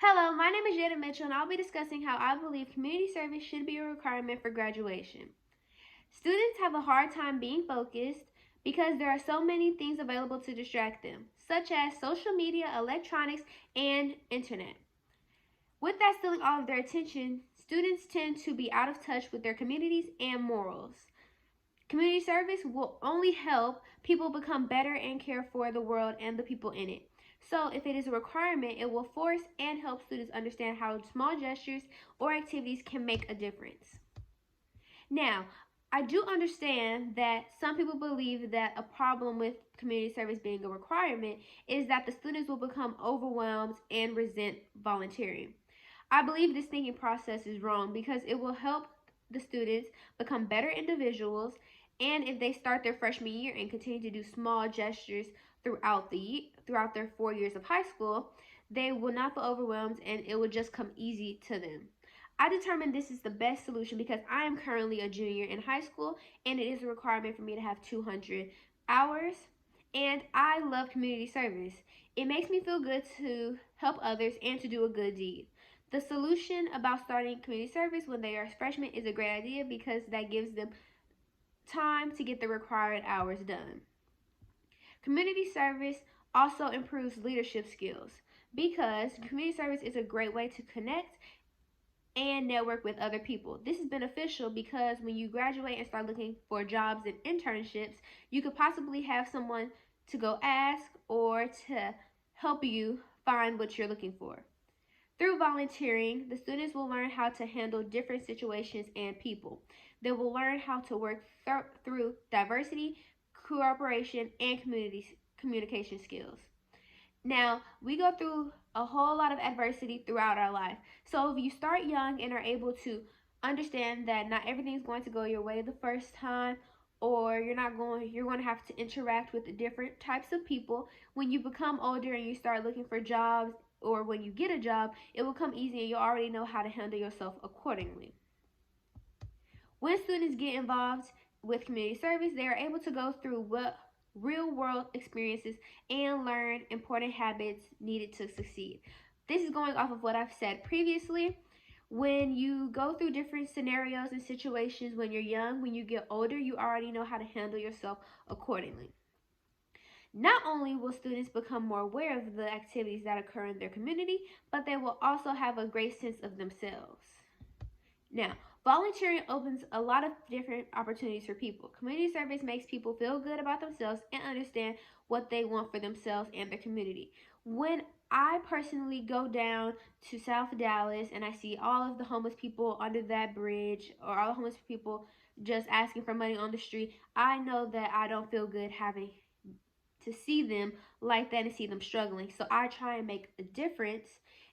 Hello, my name is Jada Mitchell, and I'll be discussing how I believe community service should be a requirement for graduation. Students have a hard time being focused because there are so many things available to distract them, such as social media, electronics, and internet. With that stealing all of their attention, students tend to be out of touch with their communities and morals. Community service will only help people become better and care for the world and the people in it. So, if it is a requirement, it will force and help students understand how small gestures or activities can make a difference. Now, I do understand that some people believe that a problem with community service being a requirement is that the students will become overwhelmed and resent volunteering. I believe this thinking process is wrong because it will help the students become better individuals, and if they start their freshman year and continue to do small gestures throughout their 4 years of high school, they will not feel overwhelmed and it will just come easy to them. I determined this is the best solution because I am currently a junior in high school and it is a requirement for me to have 200 hours, and I love community service. It makes me feel good to help others and to do a good deed. The solution about starting community service when they are freshmen is a great idea because that gives them time to get the required hours done. Community service also improves leadership skills because community service is a great way to connect and network with other people. This is beneficial because when you graduate and start looking for jobs and internships, you could possibly have someone to go ask or to help you find what you're looking for. Through volunteering, the students will learn how to handle different situations and people. They will learn how to work through diversity, cooperation, and communication skills. Now, we go through a whole lot of adversity throughout our life. So if you start young and are able to understand that not everything is going to go your way the first time, or you're going to have to interact with different types of people. When you become older and you start looking for jobs, or when you get a job, it will come easy and you already know how to handle yourself accordingly. When students get involved with community service, they are able to go through real world experiences and learn important habits needed to succeed. This is going off of what I've said previously. When you go through different scenarios and situations when you're young, when you get older, you already know how to handle yourself accordingly. Not only will students become more aware of the activities that occur in their community, but they will also have a great sense of themselves. Now, volunteering opens a lot of different opportunities for people. Community service makes people feel good about themselves and understand what they want for themselves and their community. When I personally go down to South Dallas and I see all of the homeless people under that bridge, or all the homeless people just asking for money on the street, I know that I don't feel good having to see them like that and see them struggling. So I try and make a difference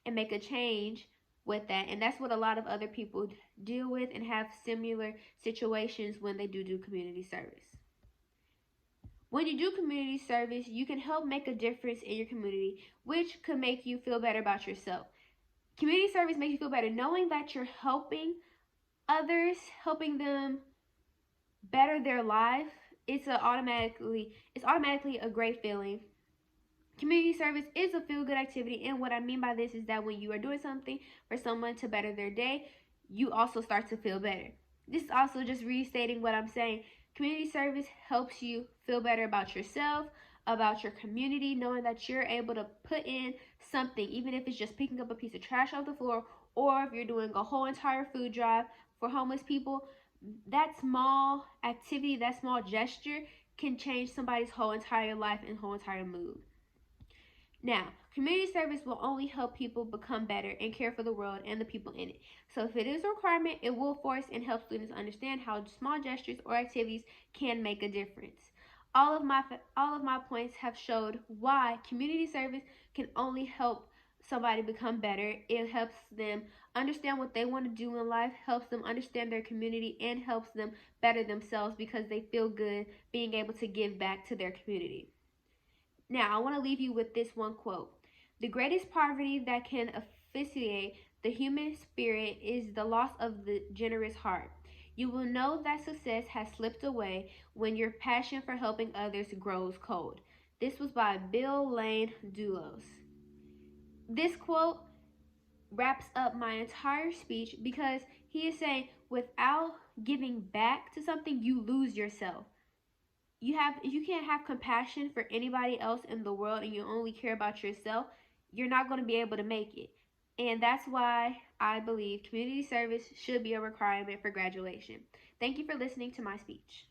and make a change with that. And that's what a lot of other people deal with and have similar situations when they do community service. When you do community service, you can help make a difference in your community, which could make you feel better about yourself. Community service makes you feel better knowing that you're helping others, helping them better their life. It's automatically a great feeling. Community service is a feel-good activity, and what I mean by this is that when you are doing something for someone to better their day, you also start to feel better. This is also just restating what I'm saying. Community service helps you feel better about yourself, about your community, knowing that you're able to put in something, even if it's just picking up a piece of trash off the floor, or if you're doing a whole entire food drive for homeless people. That small activity, that small gesture can change somebody's whole entire life and whole entire mood. Now, community service will only help people become better and care for the world and the people in it. So if it is a requirement, it will force and help students understand how small gestures or activities can make a difference. All of my points have showed why community service can only help somebody become better. It helps them understand what they want to do in life, helps them understand their community, and helps them better themselves because they feel good being able to give back to their community. Now, I want to leave you with this one quote. The greatest poverty that can asphyxiate the human spirit is the loss of the generous heart. You will know that success has slipped away when your passion for helping others grows cold. This was by Bill Lane Doulos. This quote wraps up my entire speech, because he is saying without giving back to something, you lose yourself. You can't have compassion for anybody else in the world and you only care about yourself. You're not going to be able to make it. And that's why I believe community service should be a requirement for graduation. Thank you for listening to my speech.